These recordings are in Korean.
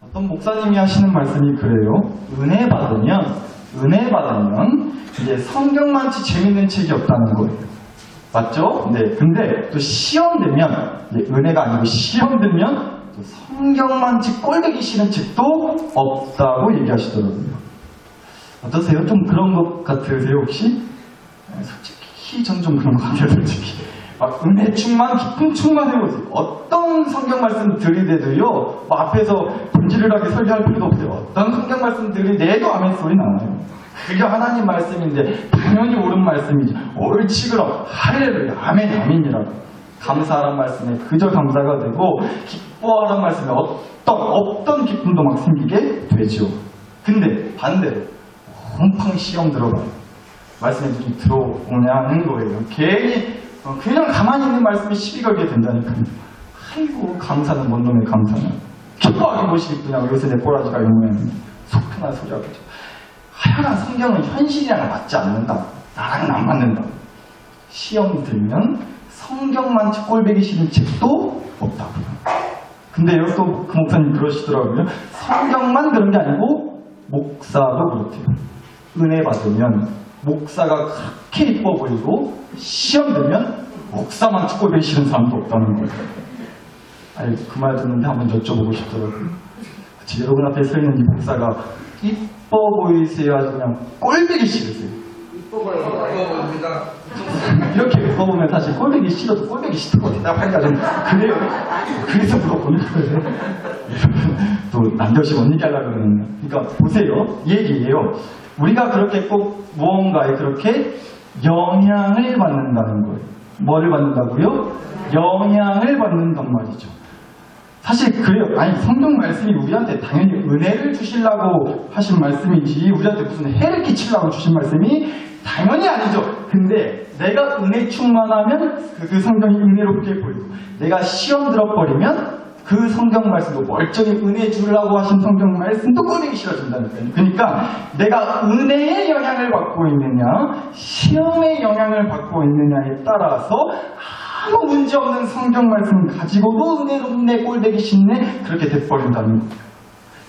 어떤 목사님이 하시는 말씀이 그래요. 은혜 받으면 이제 성경만치 재밌는 책이 없다는 거예요. 맞죠? 네. 근데 또 시험 되면 은혜가 아니고 시험 들면 또 성경만치 꼴보기 싫은 책도 없다고 얘기하시더라고요. 어떠세요? 좀 그런 것 같으세요 혹시? 솔직히 전 좀 그런 것 같아요. 솔직히 막 은혜 충만, 기쁨 충만해보세요. 어떤 성경 말씀 들이대도요 앞에서 분지르하게 설교할 필요도 없어요. 어떤 성경 말씀 들이대도 아멘 소리 나와요. 그게 하나님 말씀인데 당연히 옳은 말씀이지. 옳지 그럼 할렐루야 아멘 아멘이라고 감사하란 말씀에 그저 감사가 되고 기뻐하란 말씀에 어떤 기쁨도 막 생기게 되죠. 근데 반대로 펑펑 시험 들어가요. 말씀에 좀 들어오냐는 거예요. 괜히 그냥 가만히 있는 말씀에 시비 걸게 된다니까요. 아이고 감사는 뭔 놈의 감사는 기뻐하게 보시기 뿐이야. 요새 내 꼬라지가 이런 모양이네. 속편한 소리 하겠죠. 하여간 성경은 현실이랑 맞지 않는다. 나랑은 안 맞는다. 시험 들면 성경만치 꼴보기 싫은 책도 없다고요. 근데요 또 그 목사님 그러시더라고요. 성경만 그런 게 아니고 목사도 그렇대요. 은혜 받으면 목사가 그렇게 이뻐 보이고 시험 들면 목사만치 꼴보기 싫은 사람도 없다는 거예요. 아니 그 말 듣는데 한번 여쭤보고 싶더라고요. 여러분 앞에 서 있는 이 목사가 이뻐 보이세요? 아주 그냥 꼴보기 싫으세요? 이뻐 보입니다. 이렇게 써보면 사실 꼴보기 싫어도 꼴보기 싫다고 대답하기가 좀 그래요. 그래서 물어보는 거예요. 또 남겨시 뭔 얘기 하려고 그러는데. 그러니까 보세요. 이 얘기예요. 우리가 그렇게 꼭 무언가에 그렇게 영향을 받는다는 거예요. 뭐를 받는다고요? 영향을 받는단 말이죠. 사실 그래요. 아니 성경 말씀이 우리한테 당연히 은혜를 주시려고 하신 말씀이지 우리한테 무슨 해를 끼치려고 주신 말씀이 당연히 아니죠. 근데 내가 은혜 충만하면 그 성경이 은혜롭게 보이고 내가 시험 들어버리면 그 성경 말씀도 멀쩡히 은혜 주려고 하신 성경 말씀도 꼴보기 싫어진다니까요. 그러니까 내가 은혜의 영향을 받고 있느냐 시험의 영향을 받고 있느냐에 따라서 아무 문제 없는 성경 말씀 가지고도 은혜롭네 꼴보기 싫네 그렇게 돼버린다는 거예요.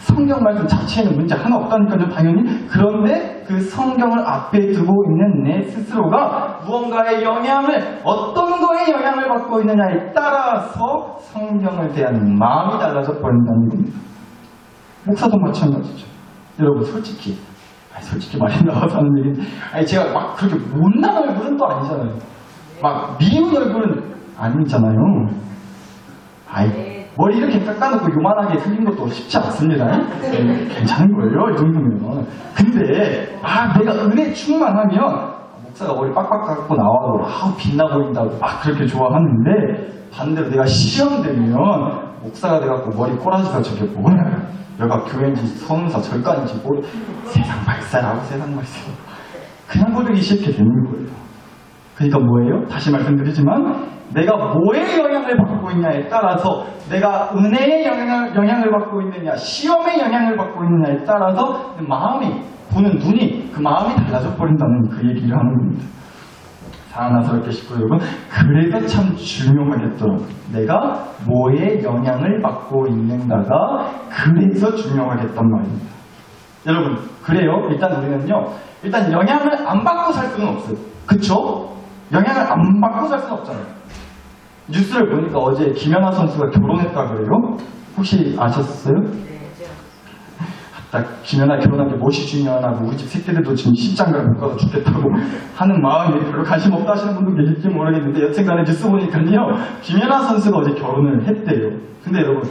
성경 말씀 자체에는 문제 하나 없다니까요. 당연히. 그런데 그 성경을 앞에 두고 있는 내 스스로가 무언가의 영향을 어떤 거에 영향을 받고 있느냐에 따라서 성경을 대하는 마음이 달라져 버린다는 겁니다. 목사도 마찬가지죠. 여러분 솔직히 말이 나와서 하는 얘기인데 제가 막 그렇게 못난 얼굴은 또 아니잖아요. 막 미운 얼굴은 아니잖아요. 머리 이렇게 깎아놓고 요만하게 생긴 것도 쉽지 않습니다. 괜찮은 거예요, 이 정도면. 근데 내가 은혜 충만하면 목사가 머리 빡빡 깎고 나와도 빛나 보인다고 막 그렇게 좋아하는데 반대로 내가 시험되면 목사가 돼갖고 머리 꼬라지가 저게 뭐야? 여기가 교회인지 성사 절간인지 세상 발사라고 세상 발사. 그냥 보기 쉽게 되는 거예요. 그러니까 뭐예요? 다시 말씀드리지만 내가 뭐에 영향을 받고 있냐에 따라서 내가 은혜의 영향을 받고 있느냐 시험의 영향을 받고 있느냐에 따라서 마음이 보는 눈이 그 마음이 달라져 버린다는 그 얘기를 하는 겁니다. 사랑스럽게 싶고 여러분 그래서 참 중요하겠더라고요. 내가 뭐에 영향을 받고 있는가가 그래서 중요하겠단 말입니다. 여러분 그래요. 일단 우리는요 영향을 안 받고 살 수는 없어요. 그쵸? 영향을 안 받고 살 수는 없잖아요. 뉴스를 보니까 어제 김연아 선수가 결혼했다 그래요? 혹시 아셨어요? 김연아 결혼한 게 무엇이 중요하냐고 우리 집 새끼들도 지금 시장가를 못 가서 죽겠다고 하는 마음에 별로 관심 없다 하시는 분도 계실지 모르겠는데 여튼간에 뉴스 보니까요 김연아 선수가 어제 결혼을 했대요. 근데 여러분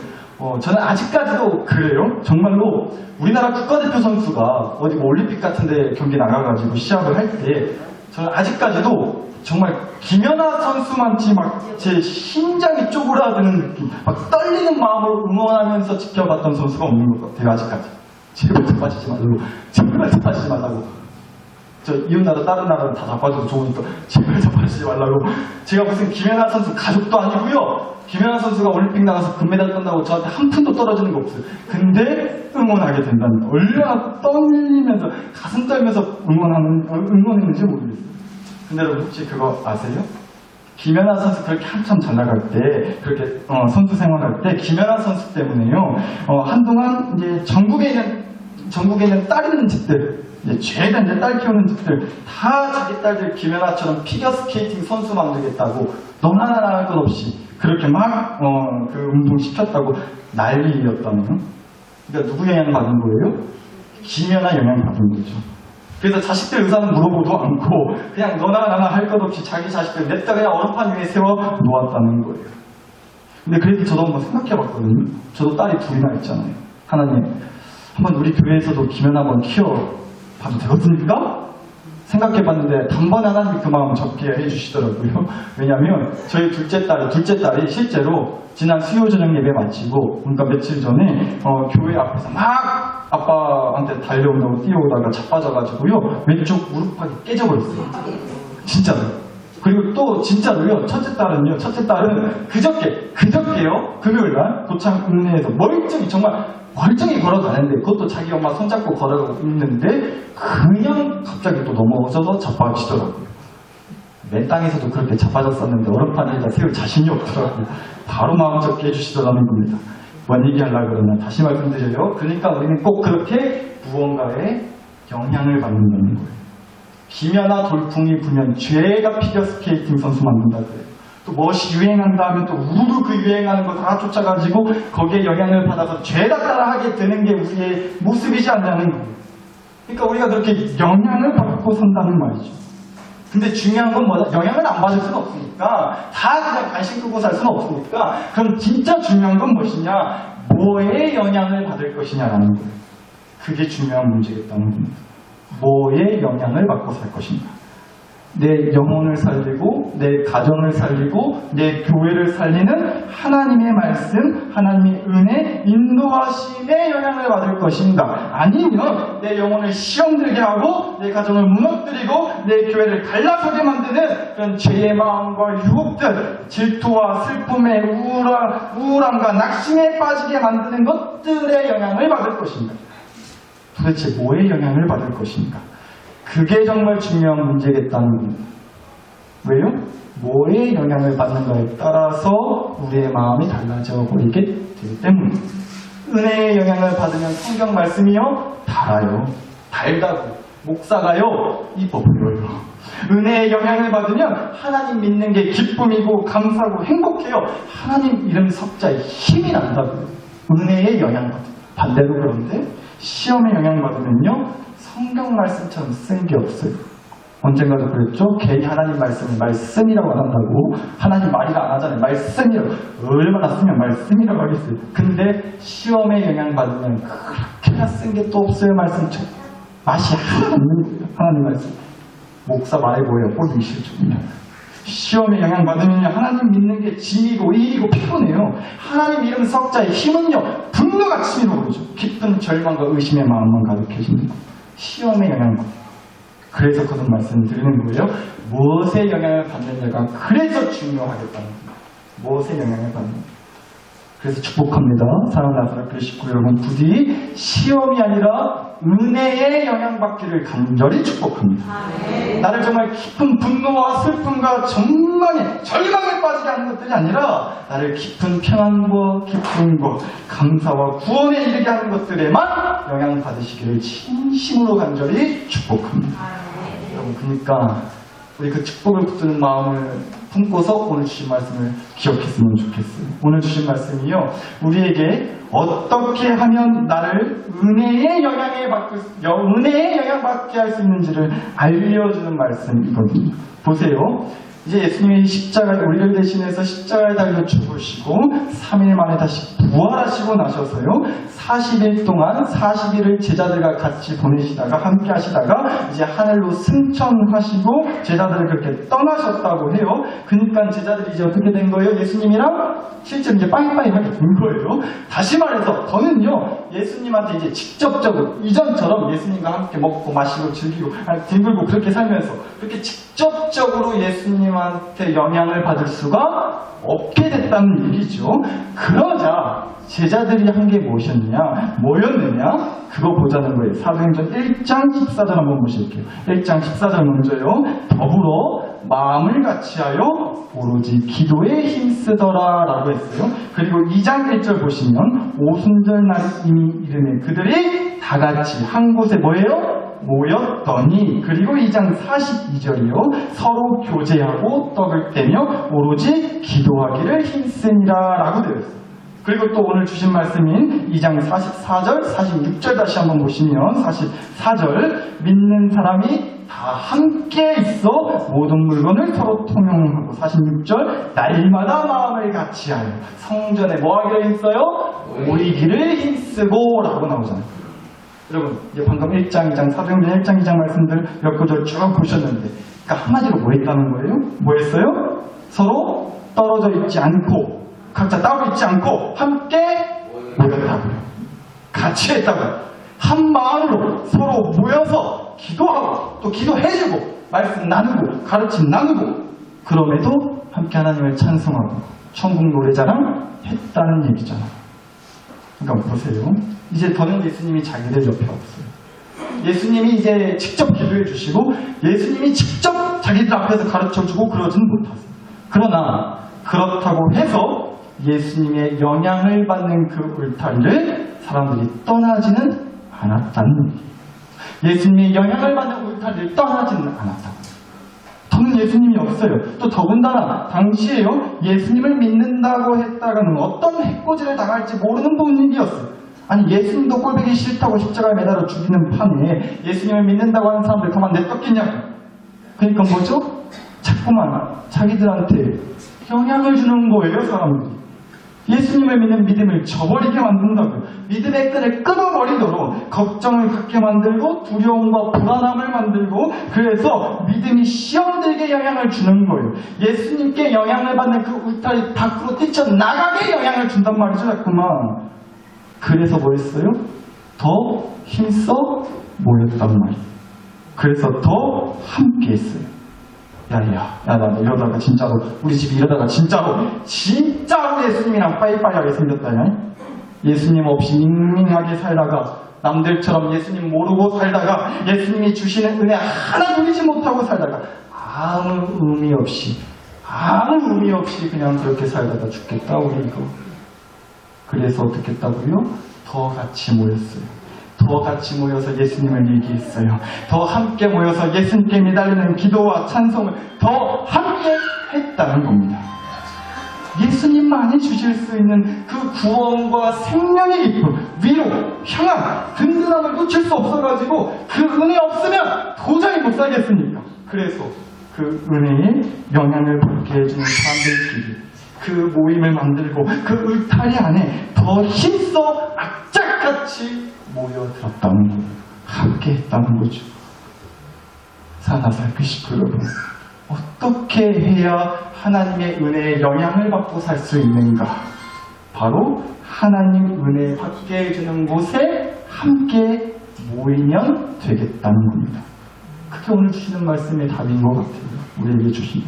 저는 아직까지도 그래요. 정말로 우리나라 국가대표 선수가 어디 올림픽 같은데 경기 나가가지고 시합을 할 때 저는 아직까지도 정말 김연아 선수만치 막 제 심장이 쪼그라드는 느낌, 막 떨리는 마음으로 응원하면서 지켜봤던 선수가 없는 것 같아요. 아직까지. 제발 자빠지지 말라고. 저 이웃나라 다른 나라는 다 자빠져도 좋으니까 제발 자빠지지 말라고. 제가 무슨 김연아 선수 가족도 아니고요. 김연아 선수가 올림픽 나가서 금메달 딴다고 저한테 한 푼도 떨어지는 거 없어요. 근데 응원하게 된다는 거. 얼마나 떨리면서 가슴 떨면서 응원했는지 모르겠어요. 근데 여러분 혹시 그거 아세요? 김연아 선수 그렇게 한참 잘 나갈 때, 그렇게 선수 생활할 때 김연아 선수 때문에요. 한동안 이제 전국에 있는 딸 있는 집들, 죄다 이제 딸 키우는 집들 다 자기 딸들 김연아처럼 피겨스케이팅 선수 만들겠다고 너나 나나 할 것 없이 그렇게 막 그 운동 시켰다고 난리였다네요. 그러니까 누구 영향 받은 거예요? 김연아 영향 받은 거죠. 그래서 자식들 의사는 물어보도 않고 그냥 너나 나나 할 것 없이 자기 자식들 냅다 그냥 얼음판 위에 세워 놓았다는 거예요. 근데 그래도 저도 한번 생각해 봤거든요. 저도 딸이 둘이나 있잖아요. 하나님, 한번 우리 교회에서도 김연아 한번 키워봐도 되거든요? 생각해 봤는데 단번에 하나님이 그 마음 접게 해주시더라고요. 왜냐면 저희 둘째 딸이 실제로 지난 수요 저녁 예배 마치고, 그러니까 며칠 전에 교회 앞에서 막 아빠한테 달려온다고 뛰어오다가 자빠져가지고요, 왼쪽 무릎팍이 깨져버렸어요. 진짜로. 그리고 또 진짜로요, 첫째 딸은 그저께요, 금요일날 고창 읍내에서 멀쩡히 걸어가는데, 그것도 자기 엄마 손잡고 걸어가고 있는데 그냥 갑자기 또 넘어져서 자빠지더라고요. 맨 땅에서도 그렇게 자빠졌었는데 얼음판에다 세울 자신이 없더라고요. 바로 마음 접게 해주시더라는 겁니다. 뭔 얘기하려고 그러나 다시 말씀드려요. 그러니까 우리는 꼭 그렇게 무언가에 영향을 받는다는 거예요. 김연아 돌풍이 불면 죄가 피겨스케이팅 선수 만든다고요. 또 무엇이 유행한다 하면 또 우르르 그 유행하는 거 다 쫓아가지고 거기에 영향을 받아서 죄다 따라하게 되는 게 우리의 모습이지 않냐는 거예요. 그러니까 우리가 그렇게 영향을 받고 산다는 말이죠. 근데 중요한 건 뭐다? 영향을 안 받을 수는 없으니까, 다 그냥 관심 끄고 살 수는 없으니까, 그럼 진짜 중요한 건 무엇이냐? 뭐에 영향을 받을 것이냐라는 거예요. 그게 중요한 문제겠다는 겁니다. 뭐에 영향을 받고 살 것인가? 내 영혼을 살리고, 내 가정을 살리고, 내 교회를 살리는 하나님의 말씀, 하나님의 은혜, 인도하심에 영향을 받을 것인가? 아니면 내 영혼을 시험들게 하고, 내 가정을 무너뜨리고, 내 교회를 갈라서게 만드는 그런 죄의 마음과 유혹들, 질투와 슬픔의 우울함과 낙심에 빠지게 만드는 것들의 영향을 받을 것인가? 도대체 뭐에 영향을 받을 것인가? 그게 정말 중요한 문제겠다는 겁니다. 왜요? 뭐에 영향을 받는가에 따라서 우리의 마음이 달라져 버리게 되기 때문에. 은혜의 영향을 받으면 성경 말씀이요, 달아요. 달다고. 목사가요, 이뻐 보여요. 은혜의 영향을 받으면 하나님 믿는 게 기쁨이고 감사하고 행복해요. 하나님 이름 석자에 힘이 난다고요. 은혜의 영향 받으면. 반대로 그런데 시험의 영향을 받으면요, 성경 말씀처럼 쓴 게 없어요. 언젠가도 그랬죠? 괜히 하나님 말씀을 말씀이라고 안 한다고. 하나님 말이라 안 하잖아요. 말씀이라고. 얼마나 쓰면 말씀이라고 하겠어요. 근데 시험에 영향받으면 그렇게나 쓴 게 또 없어요. 말씀처럼. 맛이 하나도 없는 거예요. 하나님 말씀. 목사 말해 보여요. 꼴보기 싫죠. 시험에 영향받으면 하나님 믿는 게 짐이고 일이고 피곤해요. 하나님 이름 석자의 힘은요, 분노가 치밀어 오르죠. 깊은 절망과 의심의 마음만 가득해지는 거예요. 시험에 영향받아요. 그래서 거듭 말씀드리는 거예요. 무엇에 영향을 받느냐가 그래서 중요하겠다는 거예요. 무엇에 영향을 받느냐. 그래서 축복합니다. 사랑하는 나사렛교회 식구 여러분, 부디 시험이 아니라 은혜에 영향받기를 간절히 축복합니다. 나를 정말 깊은 분노와 슬픔과 절망에 빠지게 하는 것들이 아니라 나를 깊은 평안과 기쁨과 감사와 구원에 이르게 하는 것들에만 영향받으시기를 진심으로 간절히 축복합니다. 여러분, 그러니까 우리 그 축복을 붙드는 마음을 품고서 오늘 주신 말씀을 기억했으면 좋겠어요. 오늘 주신 말씀이요, 우리에게 어떻게 하면 나를 은혜에 영향받게 할 수 있는지를 알려주는 말씀이거든요. 보세요. 이제 예수님이 십자가에 우리를 대신해서 십자가에 달려 죽으시고 3일 만에 다시 부활하시고 나셔서요, 40일 동안 40일을 제자들과 같이 보내시다가 함께 하시다가 이제 하늘로 승천하시고 제자들을 그렇게 떠나셨다고 해요. 그러니까 제자들이 이제 어떻게 된 거예요? 예수님이랑 실제로 이제 빠이빠이하게 된 거예요. 다시 말해서 저는요, 예수님한테 이제 직접적으로 이전처럼 예수님과 함께 먹고 마시고 즐기고 뒹굴고 그렇게 살면서 그렇게 직접적으로 예수님한테 영향을 받을 수가 없게 됐다는 얘기죠. 그러자 제자들이 한 게 뭐였느냐? 그거 보자는 거예요. 사도행전 1장 14절 한번 보실게요. 1장 14절 먼저요. 더불어 마음을 같이하여 오로지 기도에 힘쓰더라 라고 했어요. 그리고 2장 1절 보시면 오순절 날이 이미 이르매 그들이 다 같이 한 곳에 뭐예요? 모였더니. 그리고 2장 42절이요. 서로 교제하고 떡을 떼며 오로지 기도하기를 힘쓰니라 라고 되어 있어요. 그리고 또 오늘 주신 말씀인 2장 44절, 46절 다시 한번 보시면 44절 믿는 사람이 다 함께 있어 모든 물건을 서로 통용하고 46절 날마다 마음을 같이하여 성전에 뭐 하기를 힘써요? 모이기를 힘쓰고 라고 나오잖아요. 여러분 이제 방금 1장, 2장, 사도행전 1장, 2장 말씀들 몇 구절 쭉 보셨는데 그러니까 한마디로 뭐 했다는 거예요? 뭐 했어요? 서로 떨어져 있지 않고 각자 따로 있지 않고 함께 모였다고요. 같이 했다고요. 한 마음으로 서로 모여서 기도하고 또 기도해주고 말씀 나누고 가르침 나누고 그럼에도 함께 하나님을 찬송하고 천국 노래자랑 했다는 얘기잖아요. 그러니까 보세요. 이제 더는 예수님이 자기들 옆에 없어요. 예수님이 이제 직접 기도해 주시고 예수님이 직접 자기들 앞에서 가르쳐주고 그러지는 못하세요. 그러나 그렇다고 해서 예수님의 영향을 받는 그 울타리를 사람들이 떠나지는 않았다는 얘기예요. 예수님의 영향을 받는 울타리를 떠나지는 않았다고. 더는 예수님이 없어요. 또 더군다나 당시에요. 예수님을 믿는다고 했다가는 어떤 해코지를 당할지 모르는 분위기였어요. 아니 예수님도 꼴보기 싫다고 십자가에 매달아 죽이는 판에 예수님을 믿는다고 하는 사람들 가만 냅뒀겠냐고. 그러니까 뭐죠? 자꾸만 자기들한테 영향을 주는 거예요. 사람들이. 예수님을 믿는 믿음을 저버리게 만든다고요. 믿음의 끈을 끊어버리도록 걱정을 갖게 만들고 두려움과 불안함을 만들고 그래서 믿음이 시험들게 영향을 주는 거예요. 예수님께 영향을 받는 그 울타리 밖으로 뛰쳐나가게 영향을 준단 말이죠. 자꾸만. 그래서 뭐 했어요? 더 힘써 모였단 말이에요. 그래서 더 함께 했어요. 야, 나 이러다가 진짜로, 우리 집 이러다가 진짜로 예수님이랑 빠이빠이하게 생겼다냐? 예수님 없이 밍밍하게 살다가, 남들처럼 예수님 모르고 살다가, 예수님이 주시는 은혜 하나 누리지 못하고 살다가, 아무 의미 없이 그냥 그렇게 살다가 죽겠다, 우리 이거. 그래서 어떻게 했다고요? 더 같이 모였어요. 더 같이 모여서 예수님을 얘기했어요. 더 함께 모여서 예수님께 매달리는 기도와 찬송을 더 함께 했다는 겁니다. 예수님만이 주실 수 있는 그 구원과 생명의 기쁨, 위로, 평안, 든든함을 놓칠 수 없어가지고 그 은혜 없으면 도저히 못 살겠으니까. 그래서 그 은혜에 영향을 받게 해주는 사람들끼리 그 모임을 만들고 그 울타리 안에 더 힘써 악착같이 모여들었다는 거예요. 함께 했다는 거죠. 사나살 크시고 여러분, 어떻게 해야 하나님의 은혜에 영향을 받고 살 수 있는가? 바로 하나님 은혜 받게 해주는 곳에 함께 모이면 되겠다는 겁니다. 그게 오늘 주시는 말씀의 답인 것 같아요. 우리에게 주시는.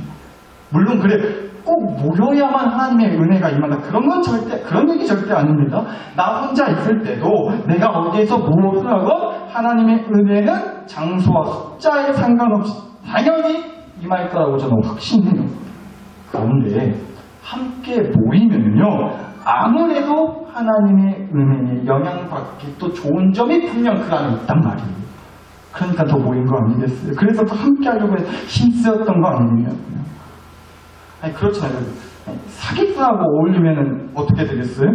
물론 그래, 꼭 모여야만 하나님의 은혜가 임한다. 그런 얘기 절대 아닙니다. 나 혼자 있을 때도 내가 어디에서 무엇을 하건 하나님의 은혜는 장소와 숫자에 상관없이 당연히 임할 거라고 저는 확신해요. 그런데 함께 모이면요, 아무래도 하나님의 은혜에 영향받기 또 좋은 점이 분명 그 안에 있단 말이에요. 그러니까 더 모인 거 아니겠어요? 그래서 또 함께 하려고 힘쓰였던 거 아니에요? 아니 그렇잖아요. 사기꾼하고 어울리면 어떻게 되겠어요?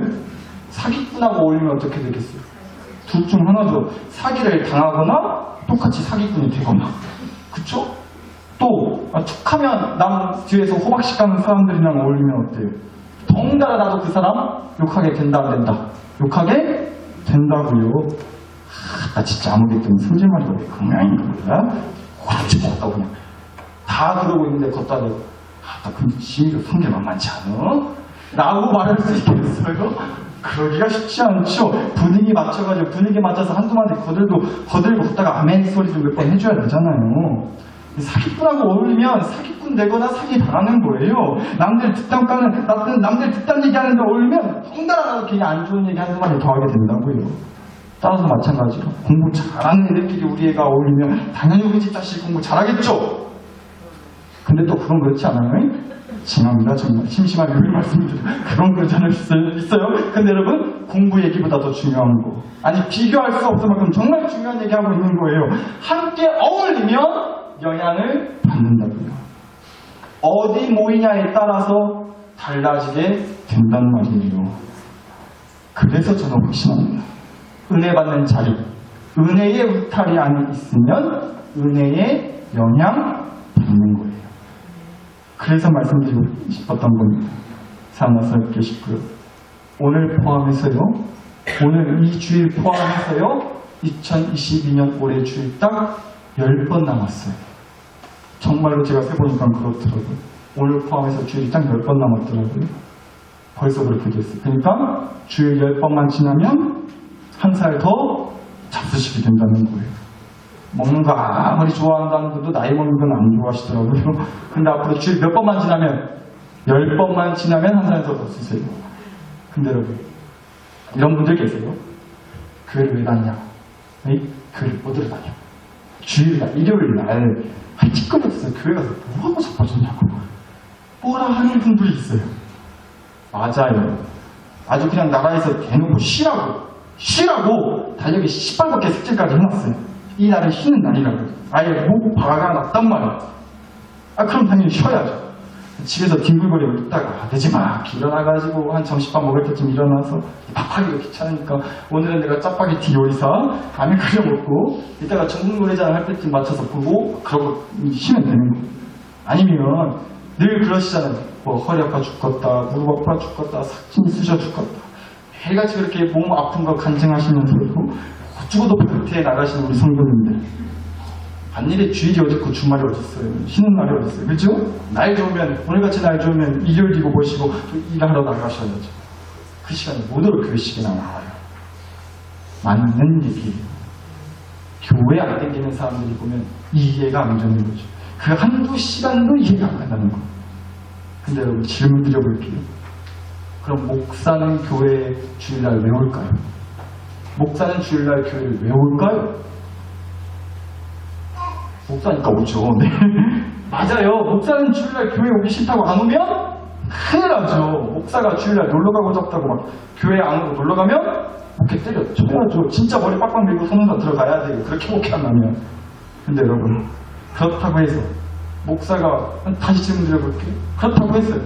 사기꾼하고 어울리면 어떻게 되겠어요? 둘 중 하나죠. 사기를 당하거나 똑같이 사기꾼이 되거나. 그쵸? 또 툭하면 남 뒤에서 호박씩 가는 사람들이랑 어울리면 어때요? 덩달아 나도 그 사람 욕하게 된다 안 된다? 욕하게 된다고요. 나 진짜 아무리 때문에 성질마리가 왜 그 모양인가 몰라? 혼자 먹었다 그냥 다 그러고 있는데 걷다 대고 나 근데 지금 성질 만만치 않아? 라고 말할 수 있겠어요? 그러기가 쉽지 않죠. 분위기 맞춰서 한두 마디 거들고 걷다가 아멘 소리를 몇 번 해줘야 되잖아요. 사기꾼하고 어울리면 사기꾼 되거나 사기 당하는 거예요. 남들 듣던 얘기하는데 어울리면 덩달아 나도 괜히 안 좋은 얘기 한두 마디 더 하게 된다고요. 따라서 마찬가지로 공부 잘하는 애들끼리 우리 애가 어울리면 당연히 우리 집 자식 공부 잘하겠죠. 근데 또 그건 그렇지 않아요? 죄송합니다. 정말 심심한 우리 말씀드리고 그건 그렇지 않을 수 있어요. 근데 여러분 공부 얘기보다 더 중요한 거 아니 비교할 수 없을 만큼 정말 중요한 얘기하고 있는 거예요. 함께 어울리면 영향을 받는다고요. 어디 모이냐에 따라서 달라지게 된단 말이에요. 그래서 저는 확신합니다. 은혜 받는 자리, 은혜의 울타리 안에 있으면 은혜의 영향 받는 거예요. 그래서 말씀드리고 싶었던 겁니다. 사나서 계시고요. 오늘 포함해서요. 오늘 이 주일 포함해서요. 2022년 올해 주일 딱 10번 남았어요. 정말로 제가 세보니까 그렇더라고요. 오늘 포함해서 주일이 딱 10번 남았더라고요. 벌써 그렇게 됐어요. 그러니까 주일 10번만 지나면 한 살 더 잡수시게 된다는 거예요. 먹는 거 아무리 좋아한다는 분도 나이 먹는 건 안 좋아하시더라고요. 근데 앞으로 주일 몇 번만 지나면 10번만 지나면 한 살 더 잡수세요. 근데 여러분 이런 분들 계세요. 교회를 왜 다니냐? 교회를 뭐 들어 다녀? 주일날, 일요일날 찌꺼졌어요. 교회 가서 뭐하고 자빠졌냐고 뭐라 하는 분들이 있어요. 맞아요. 아주 그냥 나라에서 대놓고 쉬라고 달력에 시뻘겋게 숙제까지 해놨어요. 이 날은 쉬는 날이라고. 아예 목 박아놨단 말이에요. 그럼 당연히 쉬어야죠. 집에서 뒹굴거리고 있다가 되지 마 일어나가지고 한 점심밥 먹을 때쯤 일어나서 밥하기도 귀찮으니까 오늘은 내가 짜파게티 요리사 라면 끓여 먹고 이따가 전국 노래자랑 할 때쯤 맞춰서 보고 그러고 쉬면 되는 거예요. 아니면 늘 그러시잖아요. 뭐 허리 아파 죽겠다, 무릎 아파 죽겠다, 삭진 쑤셔 죽겠다. 매일같이 그렇게 몸 아픈 거 간증하시면서도 죽어도 곁에 나가시는 우리 성도님들. 반일에 주일이 어딨고 주말이 어딨어요. 쉬는 날이 어딨어요. 그죠? 날 좋으면 오늘같이 날 좋으면 일요일이고 뭐시고 일하러 나가셔야죠. 그 시간에 모두로 교회식이나 나와요. 맞는 얘기예요. 교회 안 땡기는 사람들이 보면 이해가 안 되는 거죠. 그 한두 시간도 이해가 안 된다는 거. 근데 여러분 질문 드려볼게요. 그럼 목사는 교회 주일날 왜 올까요? 목사는 주일날 교회를 왜 올까요? 목사니까 오죠. 네. 맞아요. 목사는 주일날 교회 오기 싫다고 안 오면 큰일 나죠. 목사가 주일날 놀러가고 잡다고 막 교회 안 오고 놀러가면 목회 때려쳐야죠. 진짜 머리 빡빡 밀고 손으로 들어가야 돼요. 그렇게 목회 안 하면. 근데 여러분 그렇다고 해서 목사가 다시 질문 드려볼게요. 그렇다고 했어요.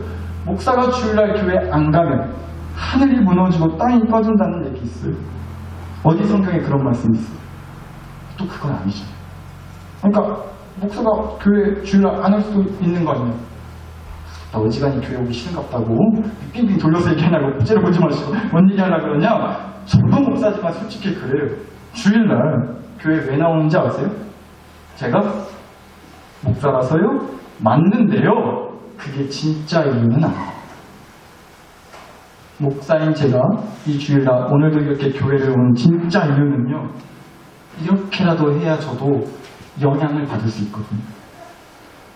목사가 주일날 교회 안 가면 하늘이 무너지고 땅이 꺼진다는 얘기 있어요. 어디 성경에 그런 말씀이 있어요? 또 그건 아니죠. 그러니까 목사가 교회 주일날 안 할 수도 있는 거 아니에요? 나 어지간히 교회 오기 싫은갑다고 빙빙 돌려서 얘기하냐고 째려보지 마시고 뭔 얘기하려고 그러냐? 저도 목사지만 솔직히 그래요. 주일날 교회 왜 나오는지 아세요? 제가 목사라서요? 맞는데요. 그게 진짜 이유는 아니에요. 목사인 제가 이 주일날 오늘도 이렇게 교회를 오는 진짜 이유는요. 이렇게라도 해야 저도 영향을 받을 수 있거든요.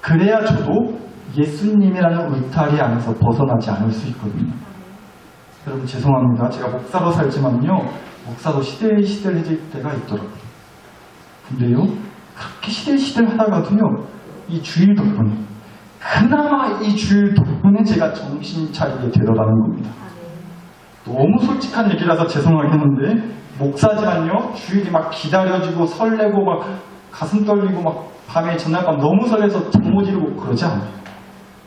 그래야 저도 예수님이라는 울타리 안에서 벗어나지 않을 수 있거든요. 여러분 죄송합니다. 제가 목사로 살지만요. 목사도 시들시들해질 때가 있더라고요. 근데요. 그렇게 시들시들 하다가도요. 이 주일 덕분에 그나마 이 주일 덕분에 제가 정신 차리게 되더라는 겁니다. 너무 솔직한 얘기라서 죄송하겠는데 목사지만요. 주일이 막 기다려지고 설레고 막 가슴 떨리고 막 밤에 전날밤 너무 설레서 잠 못 이루고 그러지 않아요.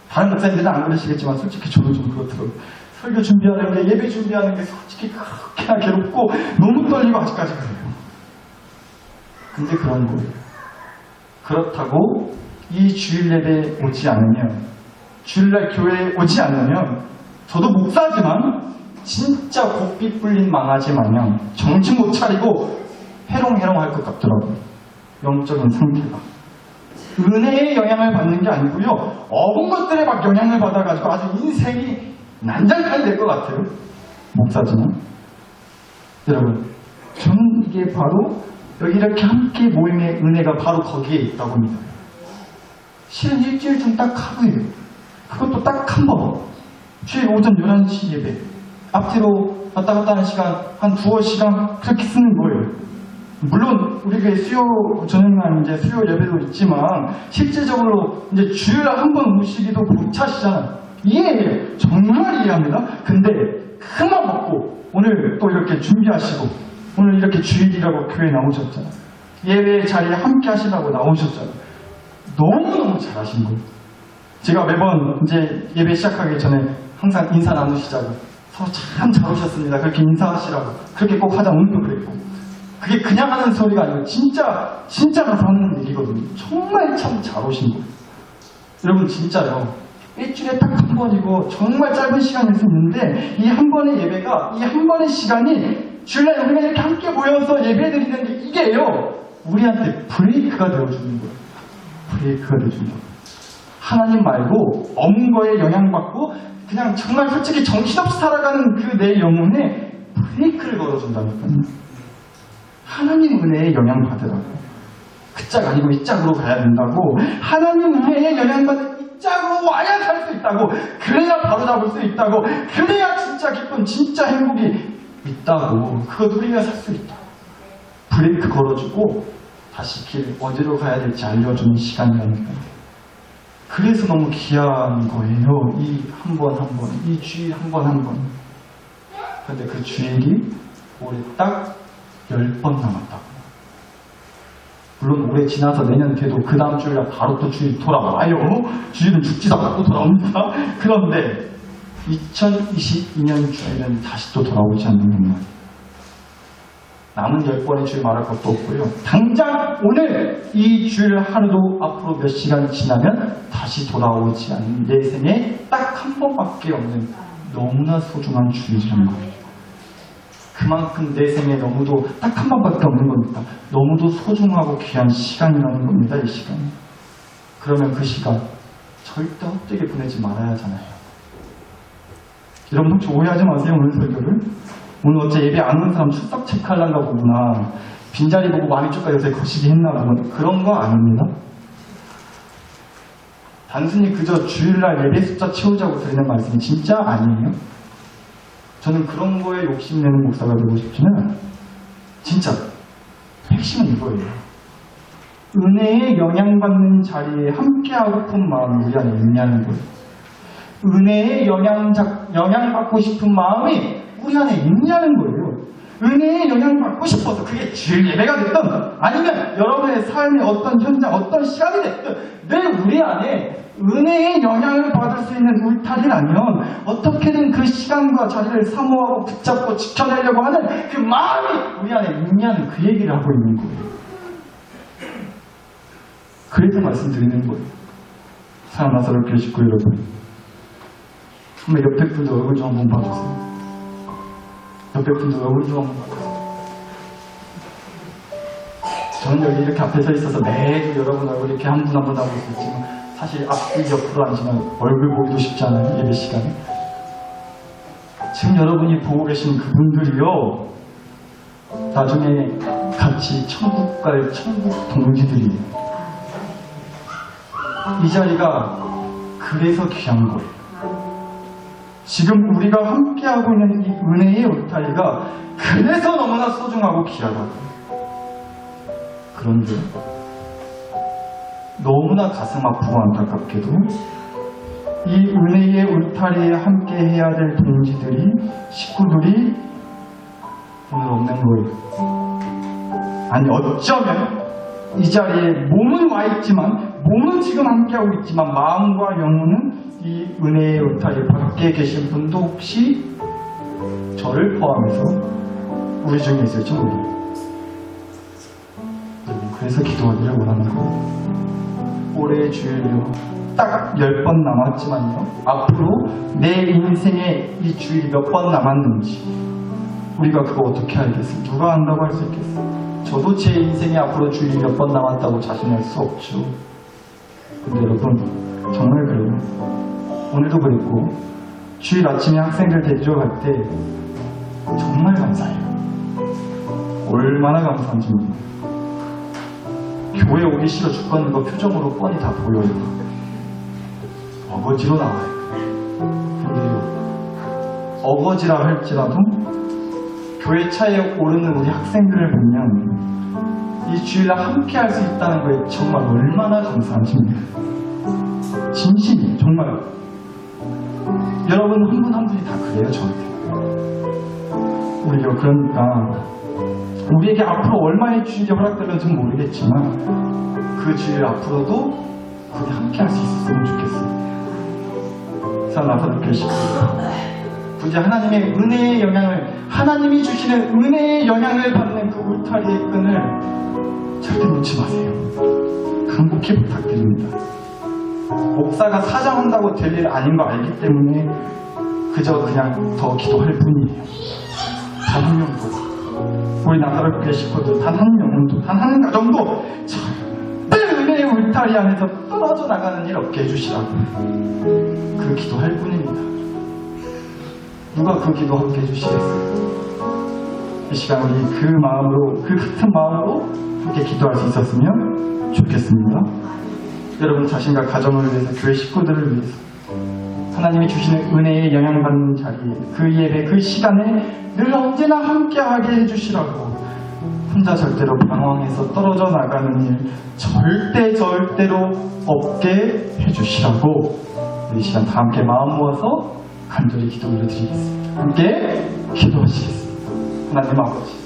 다른 목사님들은 안 그러시겠지만 솔직히 저도 좀 그렇더라고요. 설교 준비하는 게 예배 준비하는 게 솔직히 그렇게나 괴롭고 너무 떨리고 아직까지 그래요. 근데 그런 거예요. 그렇다고 이 주일 예배에 오지 않으면 주일날 교회에 오지 않으면 저도 목사지만 진짜 곱비 뿔린 망아지 마냥 정신 못 차리고 해롱해롱 할 것 같더라고요. 영적인 상태가. 은혜의 영향을 받는 게 아니고요. 어분 것들에 막 영향을 받아가지고 아주 인생이 난장판이 될 것 같아요. 목사지만. 여러분, 저는 이게 바로 여기 이렇게 함께 모임의 은혜가 바로 거기에 있다고 합니다. 실은 일주일 중 딱 하루예요. 그것도 딱 한 번. 주일 오전 11시 예배. 앞뒤로 왔다 갔다 하는 시간 한 두어 시간 그렇게 쓰는 거예요. 물론 우리 교회 수요 저녁날 이제 수요 예배도 있지만 실제적으로 이제 주일에 한 번 오시기도 벅차시잖아요. 이해해요. 정말 이해합니다. 근데 큰맘 먹고 오늘 또 이렇게 준비하시고 오늘 이렇게 주일이라고 교회에 나오셨잖아요. 예배 자리에 함께 하시라고 나오셨잖아요. 너무너무 잘하신 거예요. 제가 매번 이제 예배 시작하기 전에 항상 인사 나누시자고 서로 참 잘 오셨습니다. 그렇게 인사하시라고 그렇게 꼭 하자 오늘도 그랬고 그게 그냥 하는 소리가 아니고 진짜 가서 하는 일이거든요. 정말 참 잘 오신 거예요. 여러분 진짜요. 일주일에 딱 한 번이고 정말 짧은 시간일 수 있는데 이 한 번의 예배가 이 한 번의 시간이 주일날 우리가 이렇게 함께 모여서 예배드리는 게 이게요. 우리한테 브레이크가 되어주는 거예요. 브레이크가 되어주는 거예요. 하나님 말고 없는 거에 영향받고 그냥 정말 솔직히 정신없이 살아가는 그 내 영혼에 브레이크를 걸어준다니까요. 하나님 은혜에 영향받으라고. 그 짝 아니고 이 짝으로 가야 된다고. 하나님 은혜에 영향받은 이 짝으로 와야 살 수 있다고. 그래야 바로 잡을 수 있다고. 그래야 진짜 기쁨, 진짜 행복이 있다고. 그거 누리며 살 수 있다고. 브레이크 걸어주고 다시 길 어디로 가야 될지 알려주는 시간이라니까요. 그래서 너무 귀한 거예요. 이 한 번 한 번, 이 주일 한 번 한 번. 근데 그 주일이 올해 딱 10번 남았다고. 물론 올해 지나서 내년 돼도 그 다음 주일날 바로 또 주일 돌아와요. 주일은 죽지도 않고 돌아옵니다. 그런데 2022년 주일은 다시 또 돌아오지 않는 것만. 남은 10번의 주일 말할 것도 없고요. 당장 오늘 이 주일 하루도 앞으로 몇 시간 지나면 다시 돌아오지 않는 내 생에 딱 한 번밖에 없는 너무나 소중한 주일이란 말이에요. 그만큼 내 생에 너무도 딱 한 번밖에 없는 겁니다. 너무도 소중하고 귀한 시간이라는 겁니다. 이 시간. 그러면 그 시간 절대 헛되게 보내지 말아야 하잖아요. 여러분 혹시 오해하지 마세요. 오늘 설교를. 오늘 어째 예배 안 오는 사람 출석 체크하려는가 보구나. 빈자리 보고 마음이 쪽까 요새 거시기 했나 보구나. 그런 거 아닙니다. 단순히 그저 주일날 예배 숫자 채우자고 드리는 말씀이 진짜 아니에요. 저는 그런 거에 욕심내는 목사가 되고 싶지는 않아요. 진짜 핵심은 이거예요. 은혜에 영향받는 자리에 함께하고픈 마음이 우리 안에 있냐는 거예요. 은혜에 영향받고 싶은 마음이 우리 안에 있냐는 거예요. 은혜에 영향받고 싶어서 그게 주일 예배가 됐든 아니면 여러분의 삶의 어떤 현장, 어떤 시간이 됐든 늘 우리 안에 은혜의 영향을 받을 수 있는 울타리라면 어떻게든 그 시간과 자리를 사모하고 붙잡고 지켜내려고 하는 그 마음이 우리 안에 있냐는 그 얘기를 하고 있는 거예요. 그래서 말씀드리는 거예요. 사람 나사로 교회 식구 여러분, 한번 옆에 분들 얼굴 좀 한번 봐주세요. 옆에 분들 얼굴 좀 한번 봐주세요. 저는 여기 이렇게 앞에 서 있어서 매주 여러분 얼굴 이렇게 한 분 한 분 하고 있지만 사실 앞뒤 옆으로 앉으면 얼굴 보기도 쉽지 않아요. 예배 시간에. 지금 여러분이 보고 계신 그분들이요, 나중에 같이 천국 갈 천국 동지들이에요. 이 자리가 그래서 귀한 거예요. 지금 우리가 함께하고 있는 이 은혜의 울타리가 그래서 너무나 소중하고 귀하다고. 그런데 너무나 가슴 아프고 안타깝게도 이 은혜의 울타리에 함께 해야 될 동지들이, 식구들이 오늘 없는 거예요. 아니 어쩌면 이 자리에 몸은 와 있지만, 몸은 지금 함께하고 있지만 마음과 영혼은 이 은혜의 울타리 밖에 계신 분도 혹시 저를 포함해서 우리 중에 있을지 몰라요. 그래서 기도하기를 원하는 거예요. 올해 주일로 딱 10번 남았지만요, 앞으로 내 인생에 이 주일이 몇 번 남았는지 우리가 그거 어떻게 알겠어요? 누가 안다고 할 수 있겠어요? 저도 제 인생에 앞으로 주일이 몇 번 남았다고 자신할 수 없죠. 근데 여러분 정말 그래요. 오늘도 그랬고 주일 아침에 학생들 데리러 갈 때 정말 감사해요. 얼마나 감사한지 몰라요. 교회 오기 싫어 죽겠는 거 표정으로 뻔히 다 보여요. 어거지로 나와요. 근데요, 어거지라 할지라도 교회 차에 오르는 우리 학생들을 보면 이 주일날 함께 할 수 있다는 거에 정말 얼마나 감사한지입니다. 진심이 정말 여러분 한 분 한 분이 다 그래요. 저한테 우리가 그러니까 우리에게 앞으로 얼마의 주일이 허락될는지 모르겠지만 그 주일 앞으로도 우리 함께 할 수 있었으면 좋겠어요. 나사로 계시고 부디 하나님의 은혜의 영향을 하나님이 주시는 은혜의 영향을 받는 그 울타리의 끈을 절대 놓지 마세요. 간곡히 부탁드립니다. 목사가 사장한다고 될 일 아닌 거 알기 때문에 그저 그냥 더 기도할 뿐이에요. 단 한 명도 우리 나사로 계시고도 단 한 명도 단 한 가정도 절대 은혜의 울타리 안에서 떨어져 나가는 일 없게 해주시라고 그 기도할 뿐입니다. 누가 그 기도 함께 해주시겠어요? 이 시간 우리 그 마음으로 그 같은 마음으로 함께 기도할 수 있었으면 좋겠습니다. 여러분 자신과 가정을 위해서 교회 식구들을 위해서 하나님이 주시는 은혜에 영향받는 자리에 그 예배 그 시간에 늘 언제나 함께하게 해주시라고 혼자 절대로 방황해서 떨어져 나가는 일 절대로 없게 해주시라고 이 시간 다 함께 마음 모아서 간절히 기도 올려드리겠습니다. 함께 기도하시겠습니다. 하나님 아버지